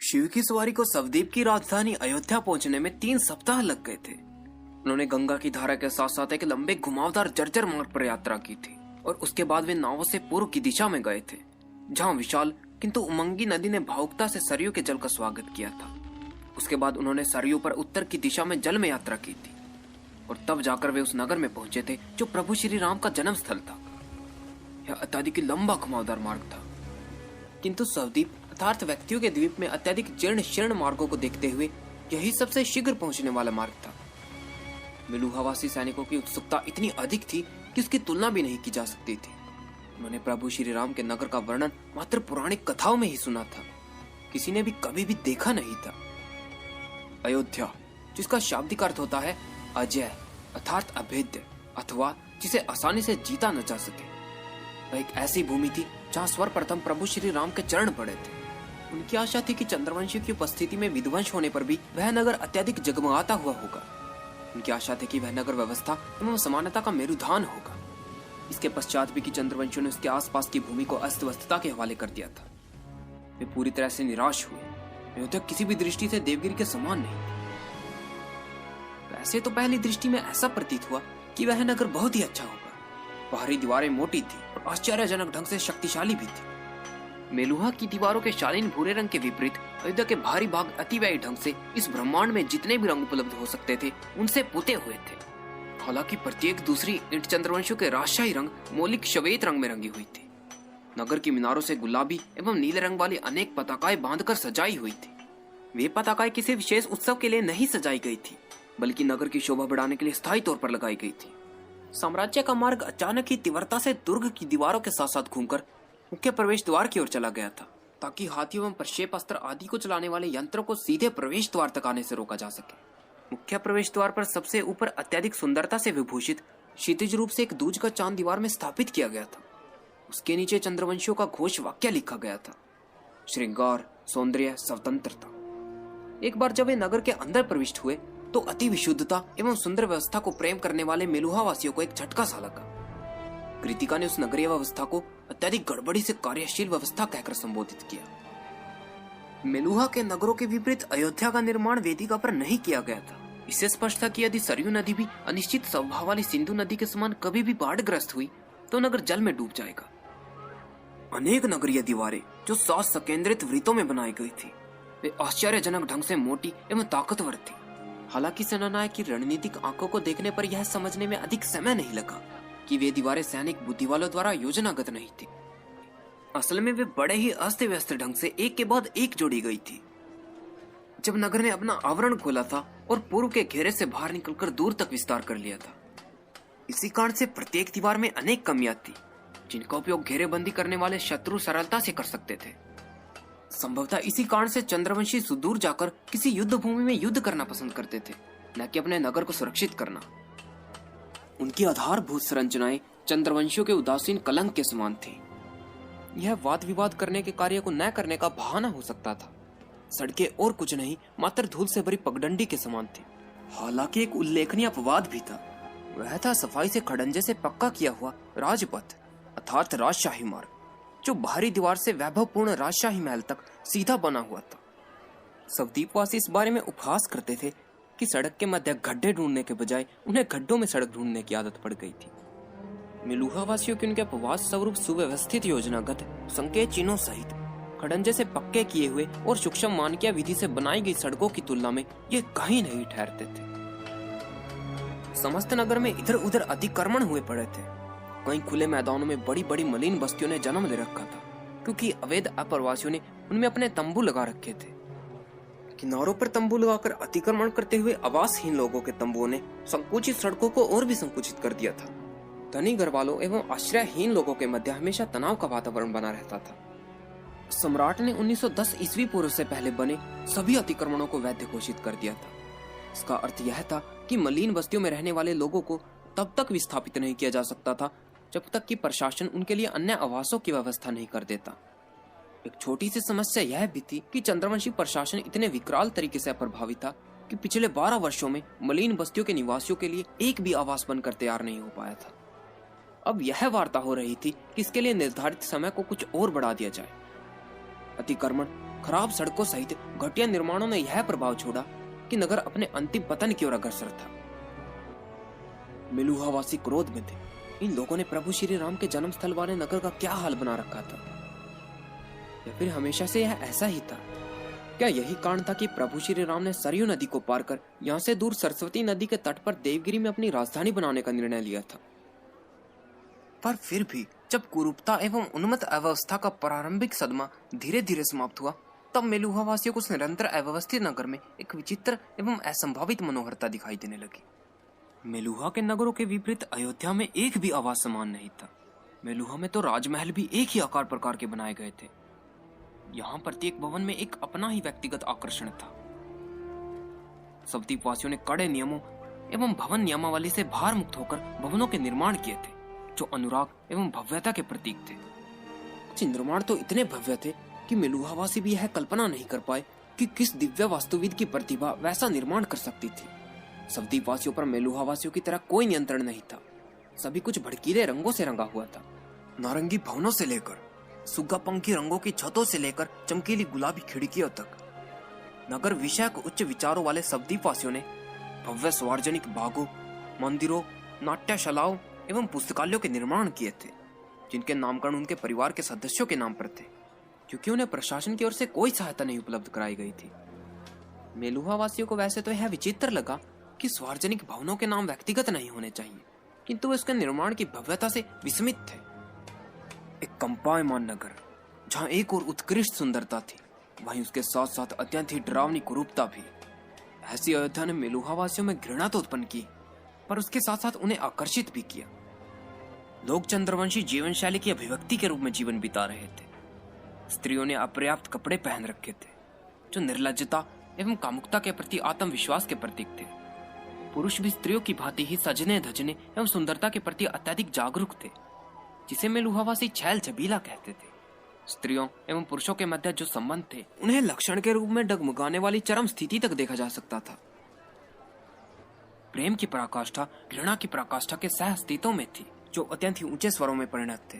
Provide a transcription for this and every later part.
शिव की सवारी को सवदीप की राजधानी अयोध्या पहुंचने में 3 सप्ताह लग गए थे। उन्होंने गंगा की धारा के साथ साथ एक लंबे घुमावदार जर्जर मार्ग पर यात्रा की थी और उसके बाद वे नावों से पूर्व की दिशा में गए थे, जहां विशाल किंतु उमंगी नदी ने भावुकता से सरयू के जल का स्वागत किया था। उसके बाद उन्होंने सरयू पर उत्तर की दिशा में जल में यात्रा की थी और तब जाकर वे उस नगर में पहुंचे थे जो प्रभु श्री राम का जन्म स्थल था। यह अत्यधिक लंबा घुमावदार मार्ग था, किंतु सवदीप अर्थात व्यक्तियों के द्वीप में अत्यधिक जीर्ण शीर्ण मार्गों को देखते हुए यही सबसे शीघ्र पहुंचने वाला मार्ग था। मेलुहावासी सैनिकों की उत्सुकता इतनी अधिक थी कि उसकी तुलना भी नहीं की जा सकती थी। उन्होंने प्रभु श्री राम के नगर का वर्णन मात्र पौराणिक कथाओं में ही सुना था, किसी ने भी कभी भी देखा नहीं था। अयोध्या, जिसका शाब्दिक अर्थ होता है अजय अर्थात अभेद्य, अथवा जिसे आसानी से जीता न जा सके, वह एक ऐसी भूमि थी जहाँ सर्वप्रथम प्रभु श्री राम के चरण पड़े थे। उनकी आशा थी कि चंद्रवंशी की उपस्थिति में विध्वंस होने पर भी वह नगर अत्यधिक जगमगाता हुआ होगा। उनकी आशा थी कि वह नगर व्यवस्था एवं समानता का मेरुधान होगा। इसके पश्चात भी कि चंद्रवंशियों ने उसके आसपास की भूमि को अस्त व्यस्तता के हवाले कर दिया था। वे पूरी तरह से निराश हुए। अयोध्या किसी भी दृष्टि से देवगिरी के समान नहीं थी। वैसे तो पहली दृष्टि में ऐसा प्रतीत हुआ कि वह नगर बहुत ही अच्छा होगा। बाहरी दीवारें मोटी थी और आश्चर्यजनक ढंग से शक्तिशाली भी थी। मेलुहा की दीवारों के शालीन भूरे रंग के विपरीत अयोध्या के भारी भाग अतिव्ययी ढंग से इस ब्रह्मांड में जितने भी रंग उपलब्ध हो सकते थे उनसे पुते हुए थे। हालांकि प्रत्येक दूसरी ईंट चंद्रवंशियों के राजशाही रंग मौलिक श्वेत रंग में रंगी हुई थी। नगर की मीनारों से गुलाबी एवं नीले रंग वाली अनेक पताकाएं बांधकर सजाई हुई थी। वे पताकाएं किसी विशेष उत्सव के लिए नहीं सजाई गई थी, बल्कि नगर की शोभा बढ़ाने के लिए स्थायी तौर पर लगाई गई थी। साम्राज्य का मार्ग अचानक ही तीव्रता से दुर्ग की दीवारों के साथ साथ घूमकर मुख्य प्रवेश द्वार की ओर चला गया था, ताकि हाथियों एवं प्रक्षेप अस्त्र आदि को चलाने वाले यंत्रों को सीधे प्रवेश द्वार तक आने से रोका जा सके। मुख्य प्रवेश द्वार पर सबसे ऊपर अत्यधिक सुंदरता से विभूषित क्षितिज रूप से एक दूज का चांद दीवार में स्थापित किया गया था। उसके नीचे चंद्रवंशियों का घोष वाक्य लिखा गया था, श्रृंगार, सौंदर्य, स्वतंत्रता। एक बार जब वे नगर के अंदर प्रविष्ट हुए तो अति विशुद्धता एवं सुंदर व्यवस्था को प्रेम करने वाले मेलुहा वासियों को एक झटका सा लगा। कृतिका ने उस नगरीय व्यवस्था को अत्यधिक गड़बड़ी से कार्यशील व्यवस्था कहकर संबोधित किया। मेलुहा के नगरों के विपरीत अयोध्या का निर्माण वेदिका पर नहीं किया गया था। इससे स्पष्ट था कि यदि सरयू नदी भी अनिश्चित स्वभाव वाली सिंधु नदी के समान कभी भी बाढ़ग्रस्त हुई तो नगर जल में डूब जाएगा। अनेक नगरीय दीवारें जो 7 संकेंद्रित वृत्तों में बनाई गई थी, वे आश्चर्यजनक ढंग से मोटी एवं ताकतवर थी। हालांकि सेनानायक की रणनीतिक आंखों को देखने पर यह समझने में अधिक समय नहीं लगा कि वे दीवारें सैनिक बुद्धि वालों द्वारा योजनागत नहीं थी। असल में वे बड़े ही अस्त व्यस्त ढंग से एक के बाद एक जोड़ी गई थी। जब नगर ने अपना आवरण खोला था और पूर्व के घेरे से बाहर निकलकर दूर तक विस्तार कर लिया था, इसी कारण से प्रत्येक दीवार में अनेक कमियां थी, जिनका उपयोग घेरेबंदी करने वाले शत्रु सरलता से कर सकते थे। संभवतः इसी कारण से चंद्रवंशी सुदूर जाकर किसी युद्ध भूमि में युद्ध करना पसंद करते थे, न कि अपने नगर को सुरक्षित करना। उनकी आधारभूत संरचनाएं चंद्रवंशियों के उदासीन कलंक के समान थी। यह वाद विवाद करने के कार्य को न करने का बहाना हो सकता था। सड़कें और कुछ नहीं मात्र धूल से भरी पगडंडी के समान थी। हालांकि एक उल्लेखनीय अपवाद भी था। वह था सफाई से खड़ंजे से पक्का किया हुआ राजपथ अर्थात राजशाही मार्ग, जो बाहरी दीवार से वैभवपूर्ण राजशाही महल तक सीधा बना हुआ था। सवदीपवासी इस बारे में उपहास करते थे कि सड़क के मध्य गड्ढे ढूंढने के बजाय उन्हें गड्ढों में सड़क ढूंढने की आदत पड़ गई थी। मेलुहा वासियों के उनके अपवास स्वरूप सुव्यवस्थित योजनागत संकेत चिन्हों सहित खड़ंजे से पक्के किए हुए और सूक्ष्म मानकीय विधि से बनाई गई सड़कों की तुलना में ये कहीं नहीं ठहरते थे। समस्त नगर में इधर उधर अतिक्रमण हुए पड़े थे। कई खुले मैदानों में बड़ी बड़ी मलिन बस्तियों ने जन्म ले रखा था, क्योंकि अवैध अप्रवासियों ने उनमें अपने तंबू लगा रखे थे। किनारों पर तंबू लगाकर अतिक्रमण करते हुए आवासहीन लोगों के तंबुओं ने संकुचित सड़कों को और भी संकुचित कर दिया था। धनी घर वालों एवं आश्रयहीन लोगों के मध्य हमेशा तनाव का वातावरण बना रहता था। सम्राट ने 1910 ईस्वी पूर्व से पहले बने सभी अतिक्रमणों को वैध घोषित कर दिया था। इसका अर्थ यह था कि मलिन बस्तियों में रहने वाले लोगों को तब तक विस्थापित नहीं किया जा सकता था जब तक कि प्रशासन उनके लिए अन्य आवासों की व्यवस्था नहीं कर देता। एक छोटी सी समस्या यह भी थी कि चंद्रवंशी प्रशासन इतने विकराल तरीके से अप्रभावित था कि पिछले 12 वर्षों में मलिन बस्तियों के निवासियों के लिए एक भी आवास बनकर तैयार नहीं हो पाया था। अब यह वार्ता हो रही थी कि इसके लिए निर्धारित समय को कुछ और बढ़ा दिया जाए। अतिक्रमण खराब सड़कों सहित घटिया निर्माणों ने यह प्रभाव छोड़ा कि नगर अपने अंतिम पतन की ओर अग्रसर था। मेलुहावासी क्रोध में थे। इन लोगों ने प्रभु श्री राम के जन्म स्थल वाले नगर का क्या हाल बना रखा था, या फिर हमेशा से यह ऐसा ही था? क्या यही कारण था कि प्रभु श्री राम ने सरयू नदी को पार कर यहाँ से दूर सरस्वती नदी के तट पर देवगिरी में अपनी राजधानी बनाने का निर्णय लिया था? पर फिर भी जब कुरूपता एवं उन्मत्त अव्यवस्था का प्रारंभिक सदमा धीरे धीरे समाप्त हुआ, तब मेलुहा वासियों को उस निरंतर अव्यवस्थित नगर में एक विचित्र एवं असंभावित मनोहरता दिखाई देने लगी। मेलुहा के नगरों के विपरीत अयोध्या में एक भी आवास समान नहीं था। मेलुहा में तो राजमहल भी एक ही आकार प्रकार के बनाए गए थे। यहाँ प्रत्येक भवन में एक अपना ही व्यक्तिगत आकर्षण था। सवदीप वासियों ने कड़े नियमों एवं भवन नियमावली से भार मुक्त होकर भवनों के निर्माण किए थे, जो अनुराग एवं भव्यता के प्रतीक थे। कुछ निर्माण तो इतने भव्य थे कि मेलुहावासी भी यह कल्पना नहीं कर पाए कि किस दिव्य वास्तुविद की प्रतिभा वैसा निर्माण कर सकती थी। सवदीप वासियों पर मेलुहावासियों की तरह कोई नियंत्रण नहीं था। सभी कुछ भड़कीले रंगों से रंगा हुआ था। नारंगी भवनों से लेकर सुग्गा पंखी रंगों की छतों से लेकर चमकीली गुलाबी खिड़कियों तक, नगर विषयक उच्च विचारों वाले सवदीप वासियों ने भव्य सार्वजनिक बागों, मंदिरों, नाट्यशालाओं एवं पुस्तकालयों के निर्माण किए थे, जिनके नामकरण उनके परिवार के सदस्यों के नाम पर थे, क्योंकि उन्हें प्रशासन की ओर से कोई सहायता नहीं उपलब्ध कराई गई थी। मेलुहा वासियों को वैसे तो यह विचित्र लगा कि सार्वजनिक भवनों के नाम व्यक्तिगत नहीं होने चाहिए, किंतु वे उसके निर्माण की भव्यता से विस्मित थे। एक कंपायमान नगर, जहां एक और उत्कृष्ट सुंदरता थी, वहीं उसके साथ साथ अत्यंत ही डरावनी कुरूपता भी। ऐसी अयोध्या ने मेलुहा वासियों में घृणा तो उत्पन्न की, पर उसके साथ साथ उन्हें आकर्षित भी किया। लोग चंद्रवंशी जीवन शैली की अभिव्यक्ति के रूप में जीवन बिता रहे थे। स्त्रियों ने अपर्याप्त कपड़े पहन रखे थे, जो निर्लज्जता एवं कामुकता के प्रति आत्मविश्वास के प्रतीक थे। पुरुष भी स्त्रियों की भांति ही सजने धजने एवं सुंदरता के प्रति अत्यधिक जागरूक थे, जिसे मेलुहावासी छैल छबीला कहते थे। स्त्रियों एवं पुरुषों के मध्य जो संबंध थे, उन्हें लक्षण के रूप में डगमगाने वाली चरम स्थिति तक देखा जा सकता था। प्रेम की पराकाष्ठा घृणा की पराकाष्ठा के सह अस्तित्व में थी, जो अत्यंत ही ऊंचे स्वरों में परिणत थे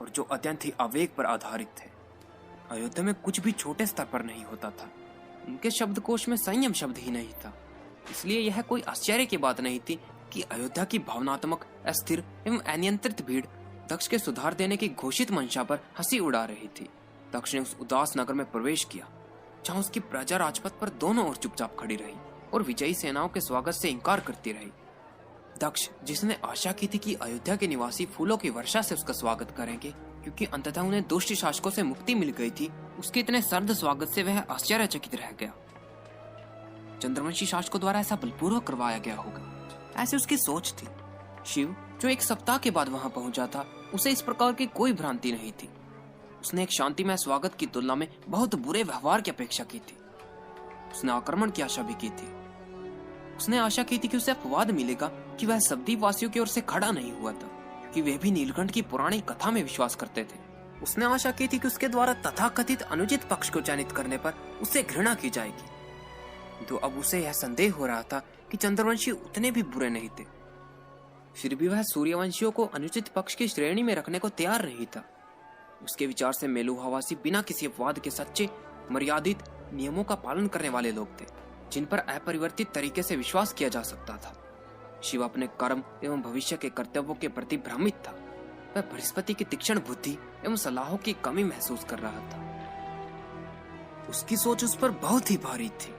और जो अत्यंत ही आवेग पर आधारित थे। अयोध्या में कुछ भी छोटे स्तर पर नहीं होता था। उनके शब्दकोश में संयम शब्द ही नहीं था। इसलिए यह कोई आश्चर्य की बात नहीं थी कि अयोध्या की भावनात्मक, अस्थिर एवं अनियंत्रित भीड़ दक्ष के सुधार देने की घोषित मंशा पर हंसी उड़ा रही थी। दक्ष ने उस उदास नगर में प्रवेश किया, जहां उसकी प्रजा राजपथ पर दोनों ओर चुपचाप खड़ी रही और विजयी सेनाओं के स्वागत से इंकार करती रही। दक्ष, जिसने आशा की थी कि अयोध्या के निवासी फूलों की वर्षा से उसका स्वागत करेंगे, क्योंकि अंततः उन्हें दुष्ट शासकों से मुक्ति मिल गई थी, उसके इतने सर्द स्वागत से वह आश्चर्यचकित रह गया। चंद्रवंशी शासकों द्वारा ऐसा बलपूर्वक करवाया गया होगा, ऐसी उसकी सोच थी। शिव, जो एक सप्ताह के बाद वहां पहुंचा था, उसे इस प्रकार की कोई भ्रांति नहीं थी। उसने एक शांतिमय स्वागत की तुलना में बहुत बुरे व्यवहार की अपेक्षा की थी। उसने आक्रमण की आशा भी की थी। उसने आशा की थी कि उसे अपवाद मिलेगा कि वह सवदीप वासियों की ओर से खड़ा नहीं हुआ था, कि वे भी नीलकंठ की पुरानी कथा में विश्वास करते थे। उसने आशा की थी कि उसके द्वारा तथाकथित अनुचित पक्ष को चयनित करने पर उससे घृणा की जाएगी। तो अब उसे यह संदेह हो रहा था कि चंद्रवंशी उतने भी बुरे नहीं थे। फिर भी वह सूर्यवंशियों को अनुचित पक्ष की श्रेणी में रखने को तैयार नहीं था। उसके विचार से मेलुहावासी बिना किसी अपवाद के सच्चे, मर्यादित नियमों का पालन करने वाले लोग थे, जिन पर अपरिवर्तित तरीके से विश्वास किया जा सकता था। शिव अपने कर्म एवं भविष्य के कर्तव्यों के प्रति भ्रमित था। वह बृहस्पति की तीक्ष्ण बुद्धि एवं सलाहों की कमी महसूस कर रहा था। उसकी सोच उस पर बहुत ही भारी थी।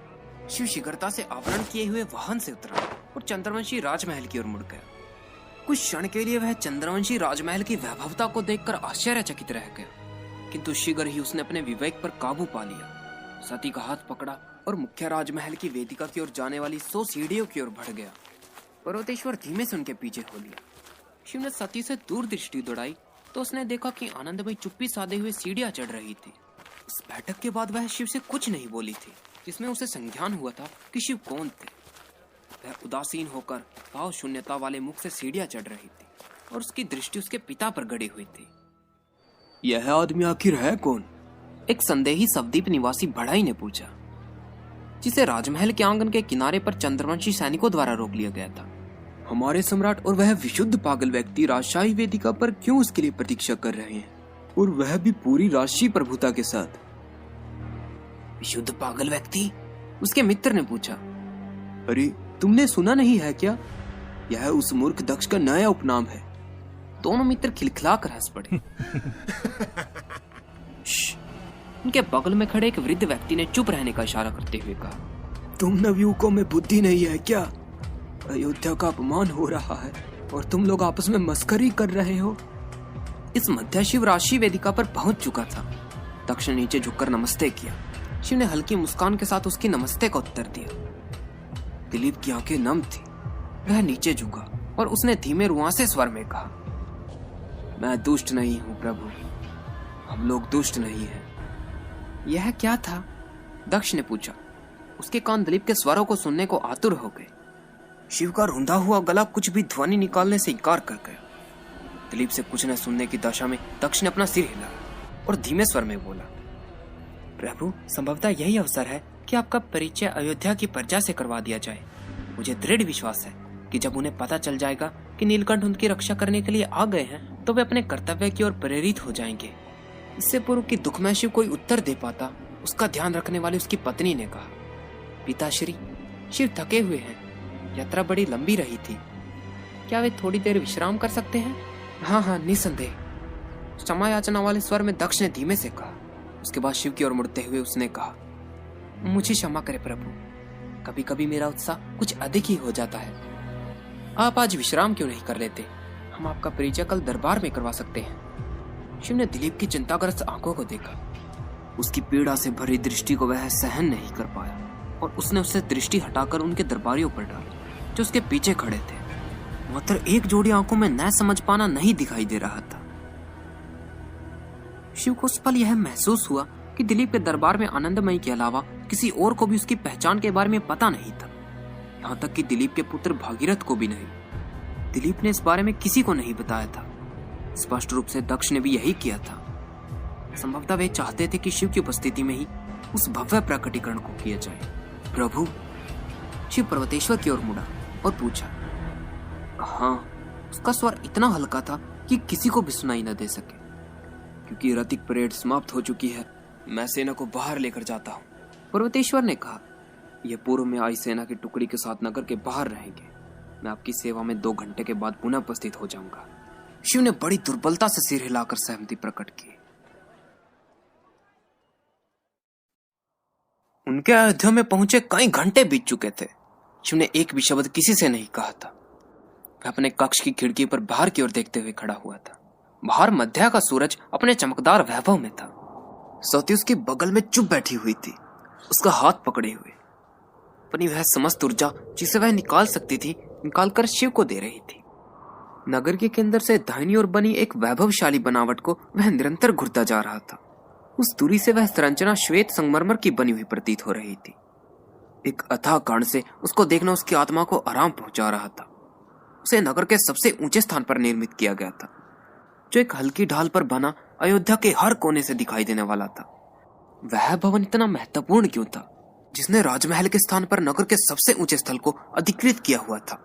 शिव शीघ्रता से आवरण किए हुए वाहन से उतरा और चंद्रवंशी राजमहल की ओर मुड़ गया। कुछ क्षण के लिए वह चंद्रवंशी राजमहल की वैभवता को देखकर आश्चर्यचकित रह गया, किंतु शीघ्र ही उसने अपने विवेक पर काबू पा लिया। सती का हाथ पकड़ा और मुख्य राजमहल की वेदिका की ओर जाने वाली 100 सीढ़ियों की ओर बढ़ गया। पर्वतेश्वर धीमे से उनके पीछे हो लिया। शिव ने सती से दूर दृष्टि दौड़ाई तो उसने देखा कि आनंदमयी चुप्पी साधे हुए सीढ़ियां चढ़ रही थी। इस बैठक के बाद वह शिव से कुछ नहीं बोली थी, जिसमें उसे संज्ञान हुआ था कि शिव कौन थे। वह उदासीन होकर भाव शून्यता वाले मुख से सीढ़ियां चढ़ रही थी और उसकी दृष्टि उसके पिता पर गड़ी हुई थी। यह आदमी आखिर है कौन? एक संदेही सवदीप निवासी बढ़ई ने पूछा, जिसे राजमहल के आंगन के किनारे पर चंद्रवंशी सैनिकों द्वारा रोक लिया गया था। हमारे सम्राट और वह विशुद्ध पागल व्यक्ति राजशाही वेदिका पर क्यों उसके लिए प्रतीक्षा कर रहे हैं, और वह भी पूरी राजसी प्रभुता के साथ? विशुद्ध पागल व्यक्ति, उसके मित्र ने पूछा। अरे तुमने सुना नहीं है क्या? यह उस मूर्ख दक्ष का नया उपनाम है। दोनों मित्र खिलखिलाकर हंस पड़े। उनके बगल में खड़े एक वृद्ध व्यक्ति ने चुप रहने का इशारा करते हुए कहा, तुम नवयुवकों में बुद्धि नहीं है क्या? अयोध्या का अपमान हो रहा है और तुम लोग आपस में मस्करी कर रहे हो। इस मध्य शिव राशि वेदिका पर पहुंच चुका था। दक्ष ने नीचे झुककर नमस्ते किया। शिव ने हल्की मुस्कान के साथ उसकी नमस्ते का उत्तर दिया। दिलीप की आंखें नम थी। वह नीचे झुका और उसने धीमे रुआंसे स्वर में कहा, मैं दुष्ट नहीं हूं प्रभु, हम लोग दुष्ट नहीं हैं। यह क्या था? दक्ष ने पूछा। उसके कान दिलीप के स्वरों को सुनने को आतुर हो गए। शिव का रुंधा हुआ गला कुछ भी ध्वनि निकालने से इनकार कर गया। दिलीप से कुछ न सुनने की दशा में दक्ष ने अपना सिर हिलाया और धीमे स्वर में बोला, प्रभु, संभवतः यही अवसर है कि आपका परिचय अयोध्या की प्रजा से करवा दिया जाए। मुझे दृढ़ विश्वास है कि जब उन्हें पता चल जाएगा कि नीलकंठ उनकी रक्षा करने के लिए आ गए हैं, तो वे अपने कर्तव्य की ओर प्रेरित हो जाएंगे। इससे पूर्व कि दुखमय शिव कोई उत्तर दे पाता, उसका ध्यान रखने वाली उसकी पत्नी ने कहा, पिताश्री, शिव थके हुए हैं, यात्रा बड़ी लंबी रही थी, क्या वे थोड़ी देर विश्राम कर सकते हैं? हाँ हाँ, निसंदेह, क्षमा याचना वाले स्वर में दक्ष ने धीमे से कहा। उसके बाद शिव की ओर मुड़ते हुए उसने कहा, मुझे क्षमा करे प्रभु, कभी कभी मेरा उत्साह कुछ अधिक ही हो जाता है। आप आज विश्राम क्यों नहीं कर लेते? हम आपका परिचय कल दरबार में करवा सकते हैं। शिव ने दिलीप की चिंताग्रस्त आंखों को देखा। उसकी पीड़ा से भरी दृष्टि को वह सहन नहीं कर पाया और उसने उससे दृष्टि हटाकर उनके दरबारियों पर डाली जो उसके पीछे खड़े थे। मात्र एक जोड़ी आंखों में न समझ पाना नहीं दिखाई दे रहा था। शिव को उस पल यह महसूस हुआ कि दिलीप के दरबार में आनंदमयी के अलावा किसी और को भी उसकी पहचान के बारे में पता नहीं था, यहाँ तक कि दिलीप के पुत्र भागीरथ को भी नहीं। दिलीप ने इस बारे में किसी को नहीं बताया था। स्पष्ट रूप से दक्ष ने भी यही किया था। संभवतः वे चाहते थे कि शिव की उपस्थिति में ही उस भव्य प्रकटीकरण को किया जाए। प्रभु, शिव पर्वतेश्वर की ओर मुड़ा और पूछा। हाँ, उसका स्वर इतना हल्का था कि किसी को भी सुनाई न दे सके। क्योंकि रतिक परेड समाप्त हो चुकी है, मैं सेना को बाहर लेकर जाता हूँ, पर्वतेश्वर ने कहा। यह पूर्व में आई सेना की टुकड़ी के साथ नगर के बाहर रहेंगे। मैं आपकी सेवा में 2 घंटे के बाद पुनः उपस्थित हो जाऊंगा। शिव ने बड़ी दुर्बलता से सिर हिलाकर सहमति प्रकट की। उनके अयोध्या में पहुंचे कई घंटे बीत चुके थे। शिव ने एक भी शब्द किसी से नहीं कहा था। वह अपने कक्ष की खिड़की पर बाहर की ओर देखते हुए खड़ा हुआ था। बाहर मध्या का सूरज अपने चमकदार वैभव में था। सती उसके बगल में चुप बैठी हुई थी, उसका हाथ पकड़े हुए। अपनी वह समस्त ऊर्जा जिसे वह निकाल सकती थी, निकालकर शिव को दे रही थी। नगर के केंद्र से दाहिनी ओर बनी एक वैभवशाली बनावट को वह निरंतर घुरता जा रहा था। उस दूरी से वह संरचना श्वेत संगमरमर की बनी हुई प्रतीत हो रही थी। एक अथाह कारण से उसको देखना उसकी आत्मा को आराम पहुंचा रहा था। उसे नगर के सबसे ऊंचे स्थान पर निर्मित किया गया था, जो एक हल्की ढाल पर बना अयोध्या के हर कोने से दिखाई देने वाला था। वह भवन इतना महत्वपूर्ण क्यों था, जिसने राजमहल के स्थान पर नगर के सबसे ऊंचे स्थल को अधिकृत किया हुआ था?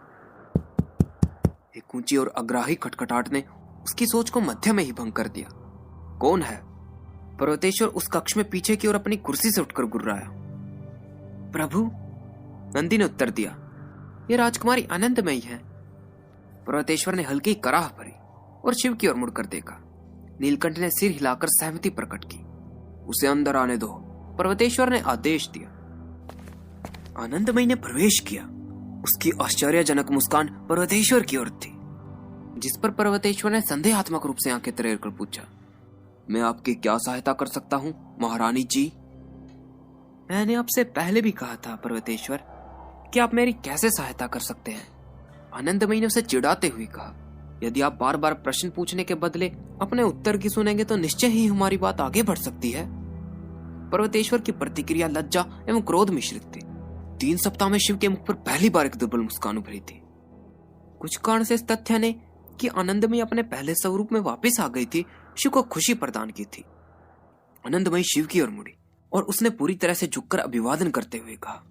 एक ऊंची और अग्राही खटखटाहट ने उसकी सोच को मध्य में ही भंग कर दिया। कौन है? पर्वतेश्वर उस कक्ष में पीछे की ओर अपनी कुर्सी से उठकर गुर्राया। प्रभु, नंदी ने उत्तर दिया, यह राजकुमारी आनंदमयी है। पर्वतेश्वर ने हल्की कराह भरी और शिव की ओर मुड़कर देखा। नीलकंठ ने सिर हिलाकर सहमति प्रकट की। उसे अंदर आने दो, पर्वतेश्वर ने आदेश दिया। आनंदमयी ने प्रवेश किया। उसकी आश्चर्यजनक मुस्कान पर्वतेश्वर की ओर थी, जिस पर पर्वतेश्वर ने संदेहात्मक रूप से आंखें तरेर कर पूछा, मैं आपकी क्या सहायता कर सकता हूँ महारानी जी? मैंने आपसे पहले भी कहा था पर्वतेश्वर कि आप मेरी कैसे सहायता कर सकते हैं। आनंदमयी ने उसे चिढ़ाते हुए कहा, यदि आप बार बार प्रश्न पूछने के बदले अपने उत्तर की सुनेंगे तो निश्चय ही हमारी बात आगे बढ़ सकती है। पर्वतेश्वर की प्रतिक्रिया लज्जा एवं क्रोध मिश्रित थी। 3 सप्ताह में शिव के मुख पर पहली बार एक दुर्बल मुस्कान उभरी थी। कुछ कारण से इस तथ्य ने कि आनंदमयी अपने पहले स्वरूप में वापस आ गई थी, शिव को खुशी प्रदान की थी। आनंदमयी शिव की ओर मुड़ी और उसने पूरी तरह से झुककर अभिवादन करते हुए कहा,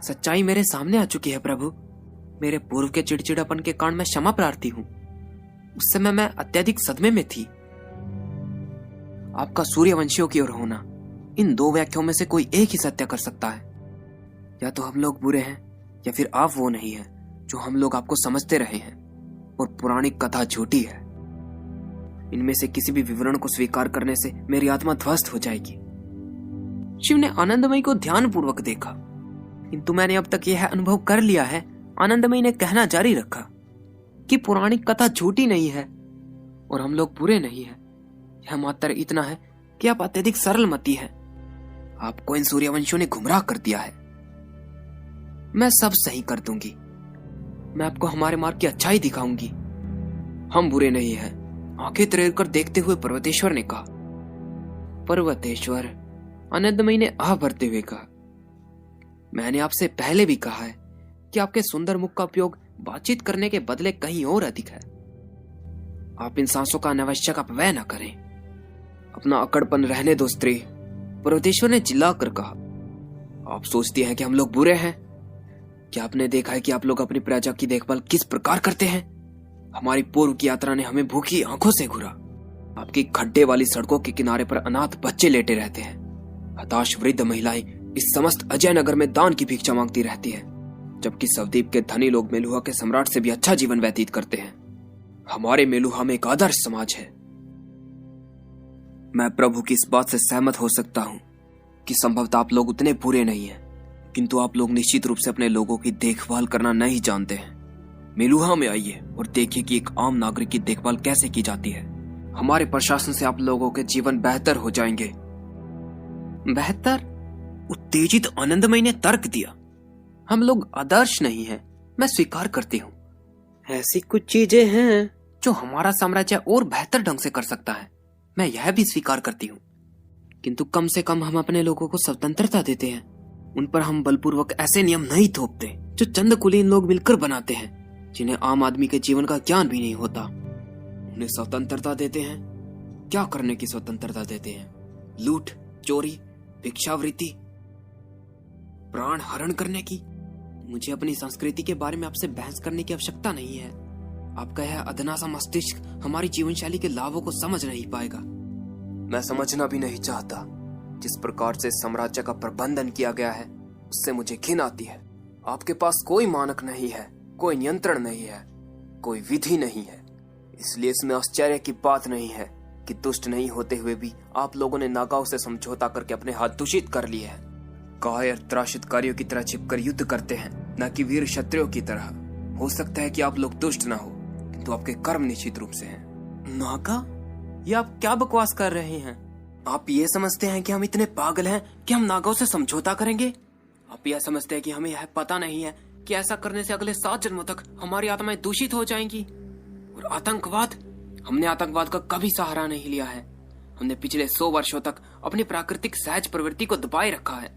सच्चाई मेरे सामने आ चुकी है प्रभु। मेरे पूर्व के चिड़चिड़ापन के कारण मैं क्षमा प्रार्थी हूँ। उस समय मैं अत्यधिक सदमे में थी। आपका सूर्यवंशियों की ओर होना इन दो व्याख्याओं में से कोई एक ही सत्य कर सकता है। या तो हम लोग बुरे हैं या फिर आप वो नहीं है जो हम लोग आपको समझते रहे हैं और पौराणिक कथा झूठी है। इनमें से किसी भी विवरण को स्वीकार करने से मेरी आत्मा ध्वस्त हो जाएगी। शिव ने आनंदमयी को ध्यानपूर्वक देखा। किंतु मैंने अब तक यह अनुभव कर लिया है, आनंदमयी ने कहना जारी रखा, कि पौराणिक कथा झूठी नहीं है और हम लोग बुरे नहीं है। यह मात्र इतना है कि आप अत्यधिक सरलमती हैं। आपको इन सूर्यवंशियों ने गुमराह कर दिया है। मैं सब सही कर दूंगी। मैं आपको हमारे मार्ग की अच्छाई दिखाऊंगी। हम बुरे नहीं हैं। आंखें तरेर कर देखते हुए पर्वतेश्वर ने कहा। पर्वतेश्वर, आनंदमयी ने आह भरते हुए कहा, मैंने आपसे पहले भी कहा है कि आपके सुंदर मुख का उपयोग बातचीत करने के बदले कहीं और अधिक है। आप इन सांसों का अनावश्यक अपव्यय न करें। अपना अकड़पन रहने दो स्त्री, पर्वतेश्वर ने चिल्लाकर कहा। आप सोचती हैं कि हम लोग बुरे हैं? क्या आपने देखा है कि आप लोग अपनी प्रजा की देखभाल किस प्रकार करते हैं? हमारी पूर्व की यात्रा ने हमें भूखी आंखों से घूरा। आपकी खड्डे वाली सड़कों के किनारे पर अनाथ बच्चे लेटे रहते हैं। हताश वृद्ध महिलाएं इस समस्त अजय नगर में दान की भिक्षा मांगती रहती है, जबकि सवदीप के धनी लोग मेलुहा के सम्राट से भी अच्छा जीवन व्यतीत करते हैं। हमारे मेलुहा में एक आदर्श समाज है। मैं प्रभु की इस बात से सहमत हो सकता हूँ कि संभवतः आप लोग उतने बुरे नहीं हैं, किंतु आप लोग निश्चित रूप से अपने लोगों की देखभाल करना नहीं जानते हैं। मेलुहा में आइए और देखिए कि एक आम नागरिक की देखभाल कैसे की जाती है। हमारे प्रशासन से आप लोगों के जीवन बेहतर हो जाएंगे। बेहतर? उत्तेजित आनंदमयी ने तर्क दिया। हम लोग आदर्श नहीं हैं, मैं स्वीकार करती हूँ। ऐसी कुछ चीजें हैं जो हमारा साम्राज्य और बेहतर ढंग से कर सकता है, मैं यह भी स्वीकार करती हूँ। किंतु कम से कम हम अपने लोगों को स्वतंत्रता देते हैं। उन पर हम बलपूर्वक ऐसे नियम नहीं थोपते जो चंद कुलीन लोग मिलकर बनाते हैं, जिन्हें आम आदमी के जीवन का ज्ञान भी नहीं होता। उन्हें स्वतंत्रता देते हैं। क्या करने की स्वतंत्रता देते हैं? लूट, चोरी, भिक्षावृत्ति, प्राण हरण करने की? मुझे अपनी संस्कृति के बारे में आपसे बहस करने की आवश्यकता नहीं है। आपका यह अदना सा मस्तिष्क हमारी जीवन शैली के लाभों को समझ नहीं पाएगा। मैं समझना भी नहीं चाहता। जिस प्रकार से साम्राज्य का प्रबंधन किया गया है, उससे मुझे घिन आती है। आपके पास कोई मानक नहीं है, कोई नियंत्रण नहीं है, कोई विधि नहीं है। इसलिए इसमें आश्चर्य की बात नहीं है कि दुष्ट नहीं होते हुए भी आप लोगों ने नागाओं से समझौता करके अपने हाथ दूषित कर लिए हैं। कायर त्राषितकारियों की तरह छिपकर युद्ध करते हैं, न कि वीर क्षत्रियों की तरह। हो सकता है कि आप लोग दुष्ट ना हो, किंतु आपके कर्म निश्चित रूप से हैं। नागा? ये आप क्या बकवास कर रहे हैं? आप ये समझते हैं कि हम इतने पागल हैं कि हम नागाओं से समझौता करेंगे? आप यह समझते हैं कि हमें यह पता नहीं है कि ऐसा करने से अगले 7 जन्मों तक हमारी आत्माएं दूषित हो जाएंगी? और आतंकवाद? हमने आतंकवाद का कभी सहारा नहीं लिया है। हमने पिछले 100 वर्षों तक अपनी प्राकृतिक सहज प्रवृत्ति को दबाए रखा है,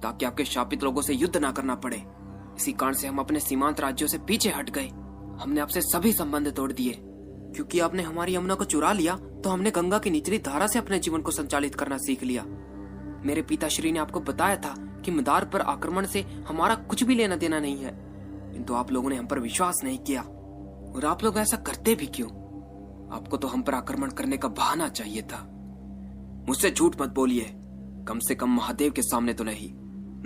ताकि आपके शापित लोगों से युद्ध ना करना पड़े। इसी कारण से हम अपने सीमांत राज्यों से पीछे हट गए। हमने आपसे सभी संबंध तोड़ दिए। क्योंकि आपने हमारी यमुना को चुरा लिया, तो हमने गंगा की निचली धारा से अपने जीवन को संचालित करना सीख लिया। मेरे पिताश्री ने आपको बताया था कि मदार पर आक्रमण से हमारा कुछ भी लेना देना नहीं है, किंतु आप लोगों ने हम पर विश्वास नहीं किया। और आप लोग ऐसा करते भी क्यों? आपको तो हम पर आक्रमण करने का बहाना चाहिए था। मुझसे झूठ मत बोलिए, कम से कम महादेव के सामने तो नहीं।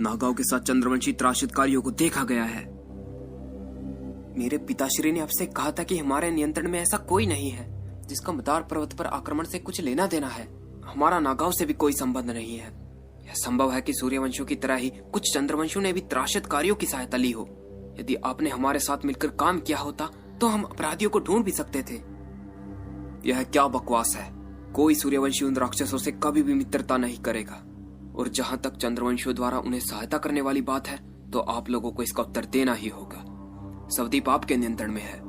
नागाओं के साथ चंद्रवंशी त्राषितकारियों को देखा गया है। मेरे पिताश्री ने आपसे कहा था कि हमारे नियंत्रण में ऐसा कोई नहीं है जिसका मदार पर्वत पर आक्रमण से कुछ लेना देना है। हमारा नागाओं से भी कोई संबंध नहीं है। यह संभव है कि सूर्यवंशियों की तरह ही कुछ चंद्रवंशियों ने भी त्राषितकारियों की सहायता ली हो। यदि आपने हमारे साथ मिलकर काम किया होता तो हम अपराधियों को ढूंढ भी सकते थे। यह क्या बकवास है? कोई सूर्यवंशी उन राक्षसों से कभी भी मित्रता नहीं करेगा। और जहां तक चंद्रवंशियों द्वारा उन्हें सहायता करने वाली बात है, तो आप लोगों को इसका उत्तर देना ही होगा। सवदीप आपके नियंत्रण में है।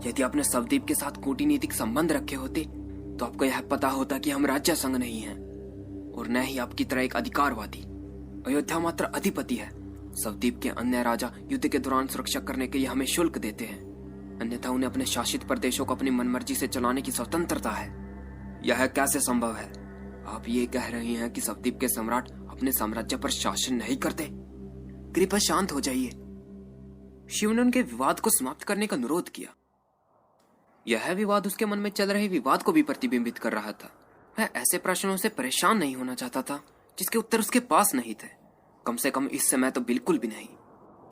यदि आपने सवदीप के साथ कूटनीतिक संबंध रखे होते तो आपको यह पता होता कि हम राज्य संघ नहीं हैं और न ही आपकी तरह एक अधिकारवादी। अयोध्या मात्र अधिपति है। सवदीप के अन्य राजा युद्ध के दौरान सुरक्षा करने के लिए हमें शुल्क देते हैं, अन्यथा उन्हें अपने शासित प्रदेशों को अपनी मनमर्जी से चलाने की स्वतंत्रता है। यह कैसे संभव है? आप ये कह रहे हैं कि सवदीप के सम्राट अपने साम्राज्य पर शासन नहीं करते? कृपया शांत हो जाइए। शिव ने उनके विवाद को समाप्त करने का अनुरोध किया। यह विवाद उसके मन में चल रहे विवाद को भी प्रतिबिंबित कर रहा था। वह ऐसे प्रश्नों से परेशान नहीं होना चाहता था जिसके उत्तर उसके पास नहीं थे। कम से कम इस समय तो बिल्कुल भी नहीं।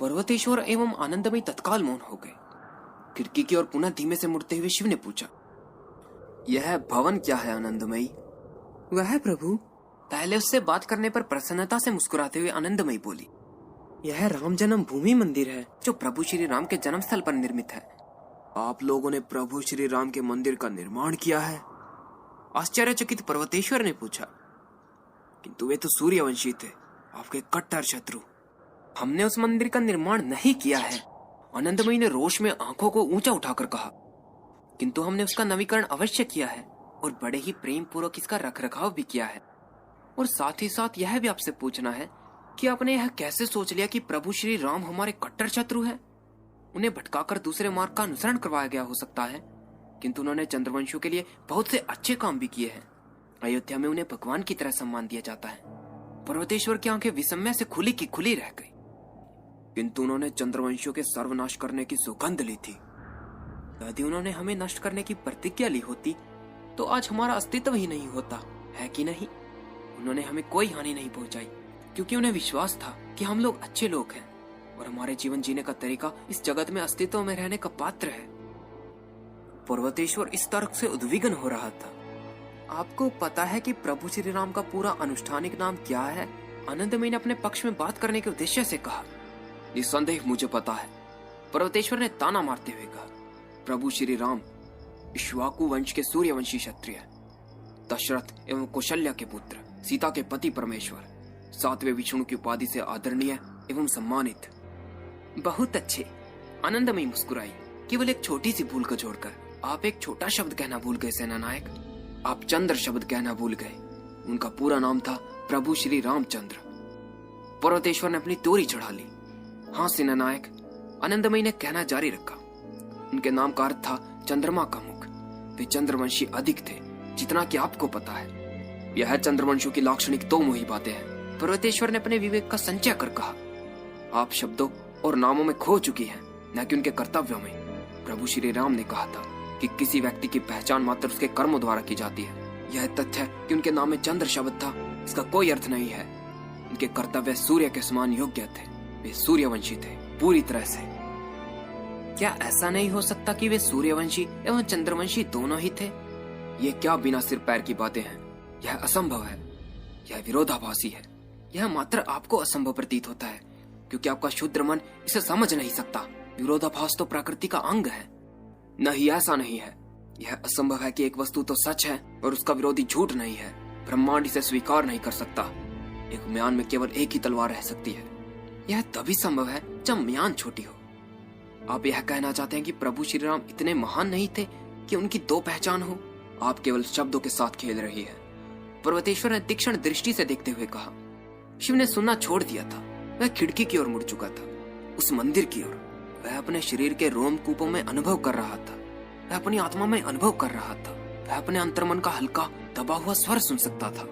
पर्वतेश्वर एवं आनंदमयी तत्काल मौन हो गए। खिड़की की ओर पुनः धीमे से मुड़ते हुए शिव ने पूछा, यह भवन क्या है आनंदमयी? वह प्रभु। पहले उससे बात करने पर प्रसन्नता से मुस्कुराते हुए आनंदमयी बोली, यह राम जन्म भूमि मंदिर है जो प्रभु श्री राम के जन्म स्थल पर निर्मित है। आप लोगों ने प्रभु श्री राम के मंदिर का निर्माण किया है? आश्चर्यचकित पर्वतेश्वर ने पूछा। किंतु वे तो सूर्यवंशी थे, आपके कट्टर शत्रु। हमने उस मंदिर का निर्माण नहीं किया है, आनंदमयी ने रोष में आंखों को ऊंचा उठाकर कहा। किंतु हमने उसका नवीकरण अवश्य किया है और बड़े ही प्रेम पूर्वक इसका रखरखाव भी किया है। और साथ ही साथ यह भी आपसे पूछना है कि आपने यह कैसे सोच लिया कि प्रभु श्री राम हमारे कट्टर शत्रु हैं? उन्हें भटकाकर दूसरे मार्ग का अनुसरण करवाया गया हो सकता है, किंतु उन्होंने चंद्रवंशियों के लिए बहुत से अच्छे काम भी किए हैं। अयोध्या में उन्हें भगवान की तरह सम्मान दिया जाता है। पर्वतेश्वर की आंखें विस्मय से खुली की खुली रह गई। किंतु उन्होंने चंद्रवंशियों के सर्वनाश करने की सौगंध ली थी। यदि उन्होंने हमें नष्ट करने की प्रतिज्ञा ली होती तो आज हमारा अस्तित्व ही नहीं होता, है कि नहीं? उन्होंने हमें कोई हानि नहीं पहुंचाई क्योंकि उन्हें विश्वास था कि हम लोग अच्छे लोग हैं और हमारे जीवन जीने का तरीका इस जगत में अस्तित्व में रहने का पात्र है। पर्वतेश्वर इस तर्क से उद्विग्न हो रहा था। आपको पता है कि प्रभु श्री राम का पूरा अनुष्ठानिक नाम क्या है? आनंदमयी ने अपने पक्ष में बात करने के उद्देश्य से कहा। निसंदेह मुझे पता है, पर्वतेश्वर ने ताना मारते हुए कहा। प्रभु श्री राम इक्ष्वाकु वंश के सूर्यवंशी क्षत्रिय, दशरथ एवं कौशल्या के पुत्र, सीता के पति परमेश्वर, 7वें विष्णु की उपाधि से आदरणीय एवं सम्मानित। बहुत अच्छे। आनंदमयी मुस्कुराई। केवल एक छोटी सी भूल को छोड़कर आप एक छोटा शब्द कहना भूल गए सेना नायक। आप चंद्र शब्द कहना भूल गए। उनका पूरा नाम था प्रभु श्री रामचंद्र। पर्वतेश्वर ने अपनी तोरी चढ़ा ली। हाँ सेना नायक, आनंदमयी ने कहना जारी रखा। उनके नाम का अर्थ था चंद्रमा का मुख। वे चंद्रवंशी अधिक थे, जितना कि आपको पता है। यह चंद्रवंशियों की लाक्षणिक दो मोही बातें हैं। पर्वतेश्वर ने अपने विवेक का संचय कर कहा। आप शब्दों और नामों में खो चुकी हैं, न कि उनके कर्तव्यों में। प्रभु श्री राम ने कहा था कि किसी व्यक्ति की पहचान मात्र उसके कर्मों द्वारा की जाती है। यह तथ्य कि उनके नाम में चंद्र शब्द था, इसका कोई अर्थ नहीं है। उनके कर्तव्य सूर्य के समान योग्य थे। वे सूर्यवंशी थे पूरी तरह से। क्या ऐसा नहीं हो सकता कि वे सूर्यवंशी एवं चंद्रवंशी दोनों ही थे? ये क्या बिना सिर पैर की बातें हैं? यह असंभव है, यह विरोधाभासी है। यह मात्र आपको असंभव प्रतीत होता है क्योंकि आपका शुद्र मन इसे समझ नहीं सकता। विरोधाभास तो प्रकृति का अंग है। नहीं, ऐसा नहीं है। यह असंभव है कि एक वस्तु तो सच है और उसका विरोधी झूठ नहीं है। ब्रह्मांड इसे स्वीकार नहीं कर सकता। एक म्यान में केवल एक ही तलवार रह सकती है। यह तभी संभव है जब म्यान छोटी हो। आप यह कहना चाहते हैं कि प्रभु श्री राम इतने महान नहीं थे कि उनकी दो पहचान हो? आप केवल शब्दों के साथ खेल रही है। पर्वतेश्वर ने तीक्ष्ण दृष्टि से देखते हुए कहा। शिव ने सुनना छोड़ दिया था। वह खिड़की की ओर मुड़ चुका था, उस मंदिर की ओर। वह अपने शरीर के रोमकूपों में अनुभव कर रहा था। वह अपनी आत्मा में अनुभव कर रहा था। वह अपने अंतर्मन का हल्का दबा हुआ स्वर सुन सकता था।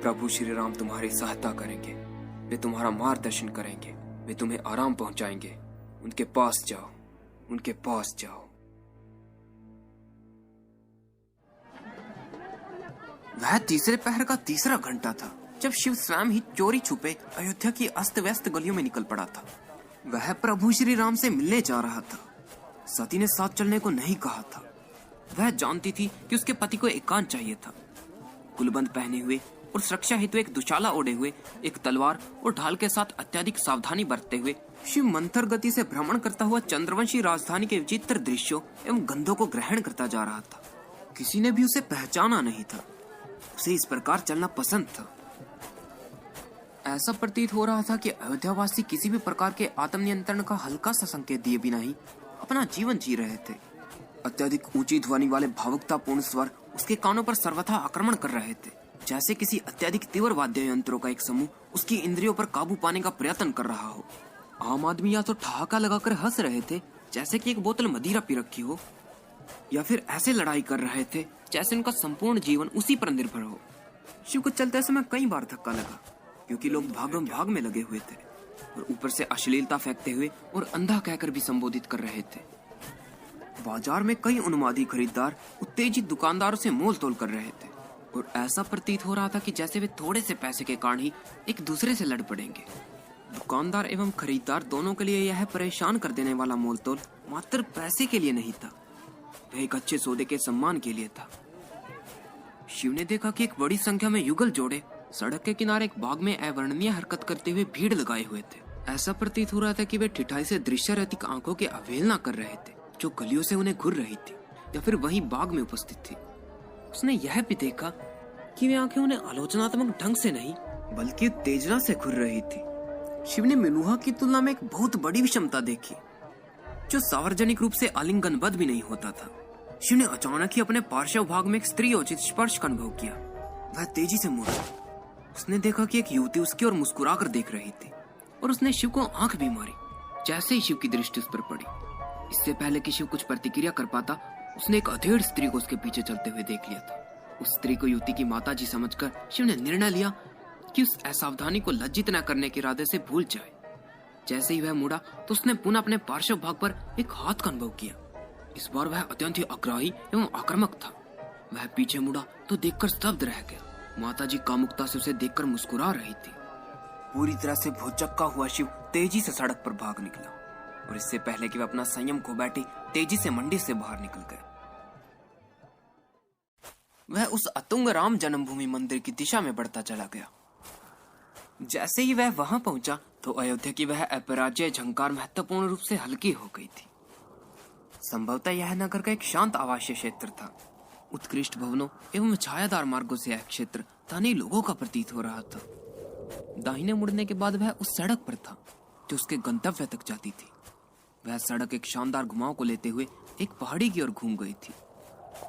प्रभु श्री राम तुम्हारी सहायता करेंगे, वे तुम्हारा मार्गदर्शन करेंगे, वे तुम्हें आराम पहुंचाएंगे। उनके पास जाओ, उनके पास जाओ। वह तीसरे पहर का तीसरा घंटा था जब शिव स्वयं ही चोरी छुपे अयोध्या की अस्त व्यस्त गलियों में निकल पड़ा था। वह प्रभु श्री राम से मिलने जा रहा था। सती ने साथ चलने को नहीं कहा था। वह जानती थी कि उसके पति को एकांत चाहिए था। कुलबंद पहने हुए और सुरक्षा हेतु एक दुशाला ओढ़े हुए, एक तलवार और ढाल के साथ अत्यधिक सावधानी बरतते हुए शिव मंथर गति से भ्रमण करता हुआ चंद्रवंशी राजधानी के विचित्र दृश्यों एवं गंधों को ग्रहण करता जा रहा था। किसी ने भी उसे पहचाना नहीं था। उसे इस प्रकार चलना पसंद था। ऐसा प्रतीत हो रहा था कि अयोध्यावासी किसी भी प्रकार के आत्मनियंत्रण का हल्का सा संकेत दिए बिना ही अपना जीवन जी रहे थे। अत्यधिक ऊंची ध्वनि वाले भावुकतापूर्ण स्वर उसके कानों पर सर्वथा आक्रमण कर रहे थे, जैसे किसी अत्यधिक तीव्र वाद्य यंत्रों का एक समूह उसकी इंद्रियों पर काबू पाने का प्रयत्न कर रहा हो। आम आदमी या तो ठहाका लगाकर हंस रहे थे जैसे कि एक बोतल मदिरा पी रखी हो, या फिर ऐसे लड़ाई कर रहे थे जैसे उनका संपूर्ण जीवन उसी पर निर्भर हो। शिव को चलते समय कई बार धक्का लगा क्योंकि लोग भागम भाग में लगे हुए थे और ऊपर से अश्लीलता फेंकते हुए और अंधा कहकर भी संबोधित कर रहे थे। बाजार में कई उन्मादी खरीदार उत्तेजित दुकानदारों से मोल तोल कर रहे थे और ऐसा प्रतीत हो रहा था कि जैसे वे थोड़े से पैसे के कारण ही एक दूसरे से लड़ पड़ेंगे। दुकानदार एवं खरीदार दोनों के लिए यह परेशान कर देने वाला मोलतोल मात्र पैसे के लिए नहीं था, वह एक अच्छे सौदे के सम्मान के लिए था। शिव ने देखा कि एक बड़ी संख्या में युगल जोड़े सड़क के किनारे एक बाग में अवर्णनीय हरकत करते हुए भीड़ लगाए हुए थे। ऐसा प्रतीत हो रहा था कि वे ठिठाई से दृश्य रहित आंखों की अवहेलना कर रहे थे जो गलियों से उन्हें घुर रही थी या फिर वहीं बाग में उपस्थित थी। उसने यह भी देखा कि वे आंखें उन्हें आलोचनात्मक ढंग से नहीं बल्कि उत्तेजना से घुर रही थी। शिव ने मेलुहा की तुलना में एक बहुत बड़ी विषमता देखी जो सार्वजनिक रूप से आलिंगनबद्ध भी नहीं होता था। शिव ने अचानक ही अपने पार्श्व भाग में एक स्त्रीयोचित स्पर्श का अनुभव किया। वह तेजी से मुड़ा। उसने देखा कि एक युवती उसकी ओर मुस्कुराकर देख रही थी और उसने शिव को आंख भी मारी। जैसे ही शिव की दृष्टि उस पर पड़ी, इससे पहले कि शिव कुछ प्रतिक्रिया कर पाता, उसने एक अधेड़ स्त्री को उसके पीछे चलते हुए देख लिया था। उस स्त्री को युवती की माताजी समझकर शिव ने निर्णय लिया कि उस असावधानी को लज्जित न करने के इरादे से भूल जाए। जैसे ही वह मुड़ा तो उसने पुनः अपने पार्श्व भाग पर एक हाथ का अनुभव किया। इस बार वह अत्यंत ही आग्राही एवं आक्रामक था। वह पीछे मुड़ा तो देखकर स्तब्ध रह गया। माताजी कामुकता से उसे देखकर मुस्कुरा रही थी। पूरी तरह से भौचक्का हुआ शिव तेजी से सड़क पर भाग निकला और इससे पहले कि वह अपना संयम खो बैठे तेजी से मंडी से बाहर निकल गया। वह उस अतुंग राम जन्मभूमि मंदिर की दिशा में बढ़ता चला गया। जैसे ही वह वहां पहुंचा तो अयोध्या की वह अपराज्य झंकार महत्वपूर्ण रूप से हल्की हो गई थी। संभवतः यह नगर का एक शांत आवासीय क्षेत्र था। उत्कृष्ट भवनों एवं छायादार मार्गों से यह क्षेत्र धनी लोगों का प्रतीत हो रहा था। दाहिने मुड़ने के बाद वह उस सड़क पर था जो उसके गंतव्य तक जाती थी। वह सड़क एक शानदार घुमाव को लेते हुए एक पहाड़ी की ओर घूम गई थी।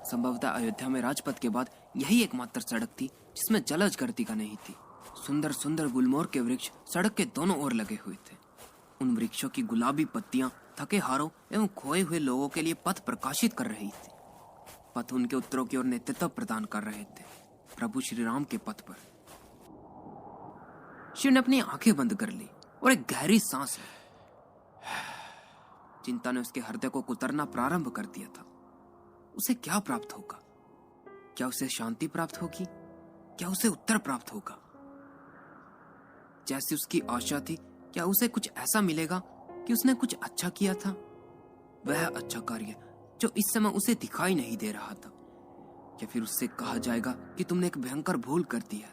संभवतः अयोध्या में राजपथ के बाद यही एकमात्र सड़क थी जिसमें जलज गर्तिका नहीं थी। सुंदर सुंदर गुलमोहर के वृक्ष सड़क के दोनों ओर लगे हुए थे। उन वृक्षों की गुलाबी पत्तियां थके हारों एवं खोए हुए लोगों के लिए पथ प्रकाशित कर रही थी। पथ उनके उत्तरों की ओर नेतृत्व प्रदान कर रहे थे, प्रभु श्री राम के पथ पर। शिव ने अपनी आंखें बंद कर ली और एक गहरी सांस ली। चिंता ने उसके हृदय को कुतरना प्रारंभ कर दिया था। उसे क्या प्राप्त होगा? क्या उसे शांति प्राप्त होगी? क्या उसे उत्तर प्राप्त होगा? जैसी उसकी आशा थी, क्या उसे कुछ ऐसा मिलेगा कि उसने कुछ अच्छा किया था? वह अच्छा कार्य जो इस समय उसे दिखाई नहीं दे रहा था, या फिर उससे कहा जाएगा कि तुमने एक भयंकर भूल कर दी है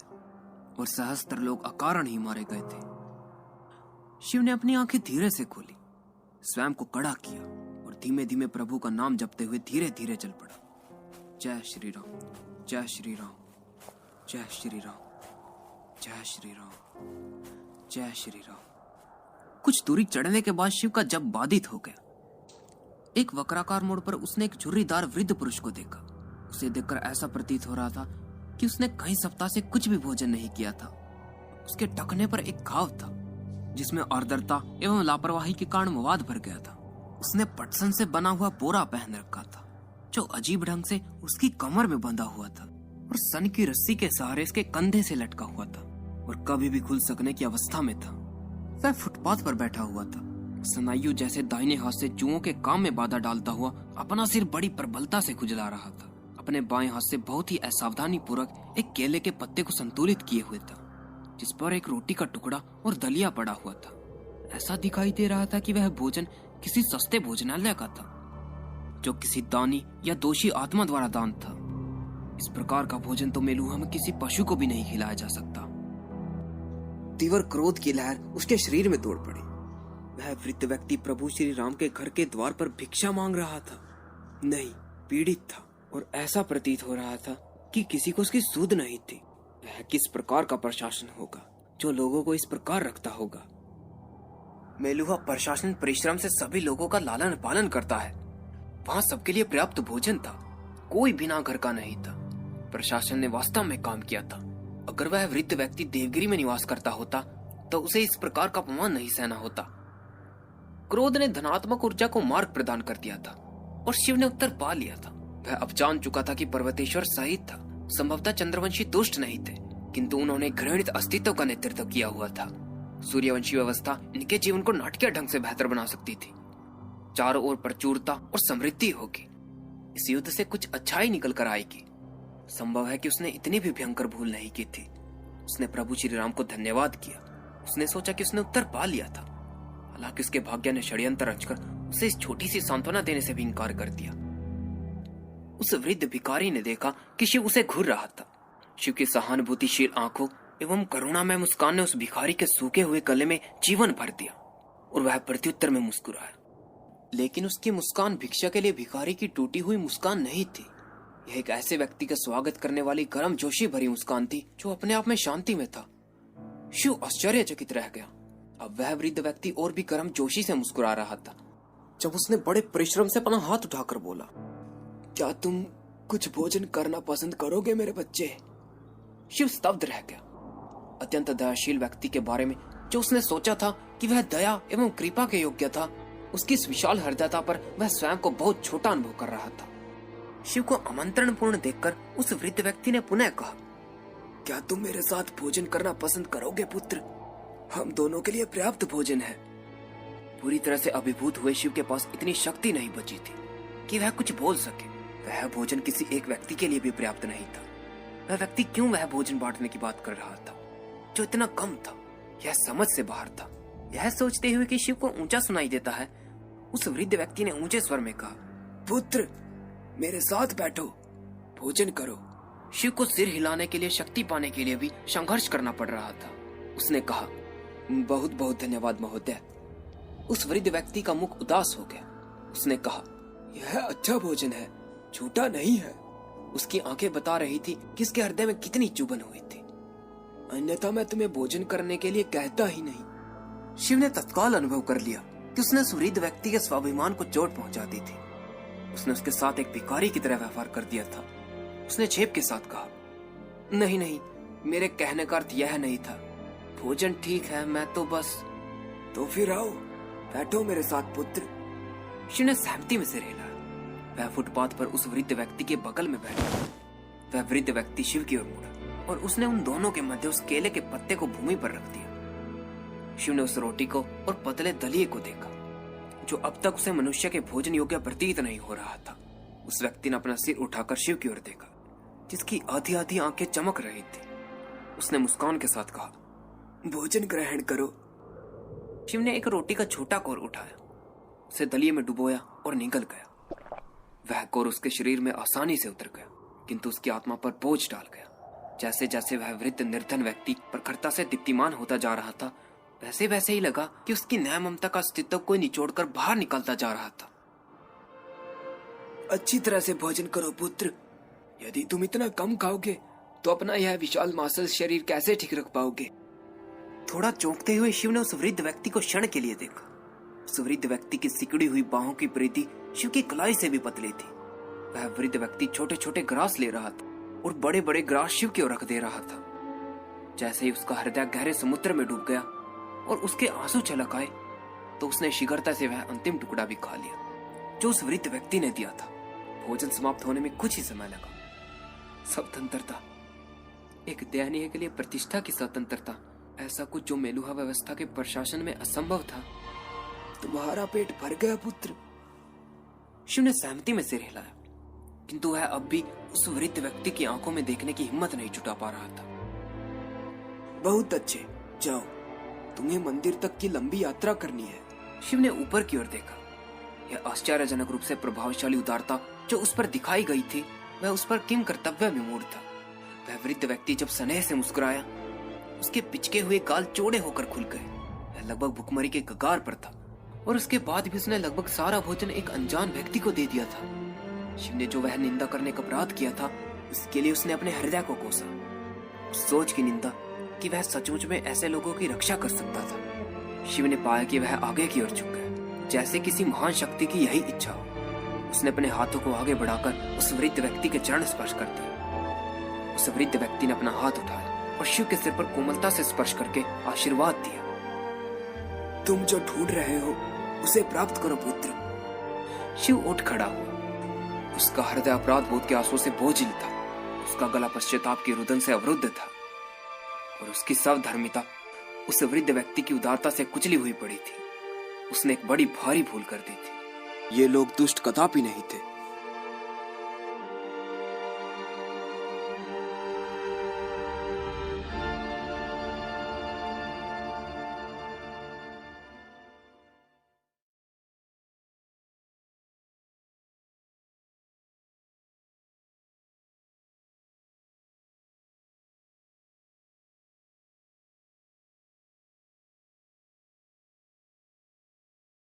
और सहस्त्र लोग अकारण ही मारे गए थे। शिव ने अपनी आंखें धीरे से खोली, स्वयं को कड़ा किया और धीमे धीमे प्रभु का नाम जपते हुए धीरे धीरे चल पड़ा। जय श्री राम, जय श्री राम, जय श्री राम, जय श्री राम, जय श्री राम। कुछ दूरी चढ़ने के बाद शिव का जप बाधित हो गया। एक वक्राकार मोड़ पर उसने एक झुर्रीदार वृद्ध पुरुष को देखा। उसे देखकर ऐसा प्रतीत हो रहा था कि उसने कई सप्ताह से कुछ भी भोजन नहीं किया था। उसके टखने पर एक घाव था जिसमें आर्द्रता एवं लापरवाही के कारण मवाद भर गया था। उसने पटसन से बना हुआ बोरा पहन रखा था जो अजीब ढंग से उसकी कमर में बंधा हुआ था और सन की रस्सी के सहारे इसके कंधे से लटका हुआ था और कभी भी खुल सकने की अवस्था में था। वह फुटपाथ पर बैठा हुआ था। सनायु जैसे दाहिने हाथ से चूहों के काम में बाधा डालता हुआ अपना सिर बड़ी प्रबलता से खुजला रहा था। अपने बाएं हाथ से बहुत ही असावधानी पूर्वक एक केले के पत्ते को संतुलित किए हुए था जिस पर एक रोटी का टुकड़ा और दलिया पड़ा हुआ था। ऐसा दिखाई दे रहा था कि वह भोजन किसी सस्ते भोजनालय का था जो किसी दानी या दोषी आत्मा द्वारा दान था। इस प्रकार का भोजन तो मेलुहा में किसी पशु को भी नहीं खिलाया जा सकता। तीव्र क्रोध की लहर उसके शरीर में दौड़ पड़ी। वह वृद्ध व्यक्ति प्रभु श्री राम के घर के द्वार पर भिक्षा मांग रहा था, नहीं पीड़ित था, और ऐसा प्रतीत हो रहा था कि किसी को उसकी सुध नहीं थी। वह किस प्रकार का प्रशासन होगा जो लोगों को इस प्रकार रखता होगा? मेलुहा प्रशासन परिश्रम से सभी लोगों का लालन पालन करता है। वहाँ सबके लिए पर्याप्त भोजन था, कोई बिना घर का नहीं था। प्रशासन ने वास्तव में काम किया था। अगर वह वृद्ध व्यक्ति देवगिरी में निवास करता होता तो उसे इस प्रकार का अपमान नहीं सहना होता। क्रोध ने धनात्मक ऊर्जा को मार्ग प्रदान कर दिया था और शिव ने उत्तर पा लिया था। वह अब जान चुका था कि पर्वतेश्वर सही था। संभवतः चंद्रवंशी दुष्ट नहीं थे, किंतु उन्होंने घृणित अस्तित्व का नेतृत्व किया हुआ था। सूर्यवंशी व्यवस्था इनके जीवन को नाटकीय ढंग से बेहतर बना सकती थी। चारों ओर प्रचुरता और समृद्धि होगी। इस युद्ध से कुछ अच्छा ही निकल कर आएगी। संभव है कि उसने इतनी भी भयंकर भूल नहीं की थी। उसने प्रभु श्री राम को धन्यवाद किया। उसने सोचा कि उसने उत्तर पा लिया था। हालांकि उसके भाग्य ने षड्यंत्र रचकर उसे इस छोटी सी सांत्वना देने से भी इनकार कर दिया। उस वृद्ध भिखारी ने देखा कि शिव उसे घूर रहा था। शिव की सहानुभूतिशील आंखों एवं करुणामय मुस्कान ने उस भिखारी के सूखे हुए गले में जीवन भर दिया और वह प्रत्युत्तर में मुस्कुराया। लेकिन उसकी मुस्कान भिक्षा के लिए भिखारी की टूटी हुई मुस्कान नहीं थी। यह एक ऐसे व्यक्ति का स्वागत करने वाली गर्म जोशी भरी मुस्कान थी जो अपने आप में शांति में था। शिव आश्चर्यचकित रह गया। अब वह वृद्ध व्यक्ति और भी गर्म जोशी से मुस्कुरा रहा था। जब उसने बड़े परिश्रम से अपना हाथ उठाकर बोला, क्या तुम कुछ भोजन करना पसंद करोगे मेरे बच्चे? शिव स्तब्ध रह गया। अत्यंत दयाशील व्यक्ति के बारे में जो उसने सोचा था कि वह दया एवं कृपा के योग्य था, उसकी इस विशाल हृदयता पर वह स्वयं को बहुत छोटा अनुभव कर रहा था। शिव को आमंत्रण पूर्ण देखकर उस वृद्ध व्यक्ति ने पुनः कहा, क्या तुम मेरे साथ भोजन करना पसंद करोगे पुत्र? हम दोनों के लिए पर्याप्त भोजन है। पूरी तरह से अभिभूत हुए शिव के पास इतनी शक्ति नहीं बची थी कि वह कुछ बोल सके। वह भोजन किसी एक व्यक्ति के लिए भी पर्याप्त नहीं था। वह व्यक्ति क्यों वह भोजन बांटने की बात कर रहा था जो इतना कम था? यह समझ से बाहर था। यह सोचते हुए कि शिव को ऊंचा सुनाई देता है, उस वृद्ध व्यक्ति ने ऊंचे स्वर में कहा, पुत्र मेरे साथ बैठो, भोजन करो। शिव को सिर हिलाने के लिए, शक्ति पाने के लिए भी संघर्ष करना पड़ रहा था। उसने कहा, बहुत बहुत धन्यवाद महोदय। उस वृद्ध व्यक्ति का मुख उदास हो गया। उसने कहा, यह अच्छा भोजन है, झूठा नहीं है। उसकी आंखें बता रही थी कि इसके हृदय में कितनी चुभन हुई थी। अन्यथा मैं तुम्हें भोजन करने के लिए कहता ही नहीं। शिव ने तत्काल अनुभव कर लिया कि उसने उस वृद्ध व्यक्ति के स्वाभिमान को चोट पहुंचा दी थी। उसने उसके साथ एक भिखारी की तरह व्यवहार कर दिया था। उसने झेप के साथ कहा, नहीं नहीं, मेरे कहने का अर्थ यह नहीं था। भोजन ठीक है, मैं तो बस। तो फिर आओ, बैठो मेरे साथ पुत्र। शिव ने सहमति में सिर हिलाया। वह फुटपाथ पर उस वृद्ध व्यक्ति के बगल में बैठा। वह वृद्ध व्यक्ति शिव की ओर मुड़ा और उसने उन दोनों के मध्य उस केले के पत्ते को भूमि पर रख दिया। शिव ने उस रोटी को और पतले दलिये को देखा जो अब तक उसे मनुष्य के भोजन योग्य प्रतीत नहीं हो रहा था। उस व्यक्ति ने अपना सिर उठाकर शिव की ओर देखा, जिसकी आधी आधी आंखें चमक रही थी। उसने मुस्कान के साथ कहा, भोजन ग्रहण करो। शिव ने एक रोटी का छोटा कोर उठाया, उसे दलिये में डुबोया और निगल गया। वह कोर उसके शरीर में आसानी से उतर गया, किंतु उसकी आत्मा पर बोझ डाल गया। जैसे जैसे वह वृद्ध निर्धन व्यक्ति प्रखरता से दीप्तिमान होता जा रहा था, वैसे वैसे ही लगा कि उसकी न्याय ममता का अस्तित्व कोई निचोड़कर बाहर निकलता जा रहा था। अच्छी तरह से भोजन करो पुत्र। यदि तुम इतना कम खाओगे तो अपना यह विशाल मांसल शरीर कैसे ठीक रख पाओगे? थोड़ा चौंकते हुए शिव ने उस वृद्ध व्यक्ति को क्षण के लिए देखा। उस वृद्ध व्यक्ति की सिकुड़ी हुई बाहों की परिधि शिव की कलाई से भी पतली थी। वह वृद्ध व्यक्ति छोटे छोटे ग्रास ले रहा था और बड़े बड़े ग्रास शिव की ओर रख दे रहा था। जैसे ही उसका हृदय गहरे समुद्र में डूब गया और उसके आंसू छलक आए, तो उसने शीघ्रता से वह अंतिम टुकड़ा भी खा लिया जो उस वृद्ध व्यक्ति ने दिया था। भोजन समाप्त होने में कुछ ही समय लगा। स्वतंत्रता, एक दयनीय के लिए प्रतिष्ठा की स्वतंत्रता, ऐसा कुछ जो मेलुहा व्यवस्था के प्रशासन में असंभव था। तुम्हारा पेट भर गया पुत्र। शिव ने सहमति में सिर हिलाया, किंतु वह अब भी उस वृद्ध व्यक्ति की आंखों में देखने की हिम्मत नहीं जुटा पा रहा था। बहुत अच्छे, जाओ, तुम्हें मंदिर तक की लंबी यात्रा करनी है। शिव ने ऊपर की ओर देखा। यह आश्चर्यजनक रूप से प्रभावशाली उदारता जो उस पर दिखाई गई थी, वह उस पर किम कर्तव्य विमूढ़ था। वह वृद्ध व्यक्ति जब स्नेह से मुस्कुराया, उसके पिचके हुए गाल चौड़े होकर खुल गए। वह लगभग भुखमरी के कगार पर था और उसके बाद भी उसने लगभग सारा भोजन एक अनजान व्यक्ति को दे दिया था। शिव ने जो वह निंदा करने का अपराध किया था, उसके लिए उसने अपने हृदय को कोसा। उस सोच की निंदा कि वह सचमुच में ऐसे लोगों की रक्षा कर सकता था। शिव ने पाया कि वह आगे की ओर झुक गया, जैसे किसी महान शक्ति की यही इच्छा हो। उसने अपने हाथों को आगे बढ़ाकर उस वृद्ध व्यक्ति के चरण स्पर्श कर दिया। उस वृद्ध व्यक्ति ने अपना हाथ उठाया और शिव के सिर पर कोमलता से स्पर्श करके आशीर्वाद दिया। तुम जो ढूंढ रहे हो उसे प्राप्त करो पुत्र। शिव उठ खड़ा हुआ। उसका हृदय अपराध बोध के आंसुओं से बोझिल था। उसका गला पश्चाताप की रुदन से अवरुद्ध था और उसकी सवधर्मिता उस वृद्ध व्यक्ति की उदारता से कुचली हुई पड़ी थी। उसने एक बड़ी भारी भूल कर दी थी। ये लोग दुष्ट कदापि नहीं थे।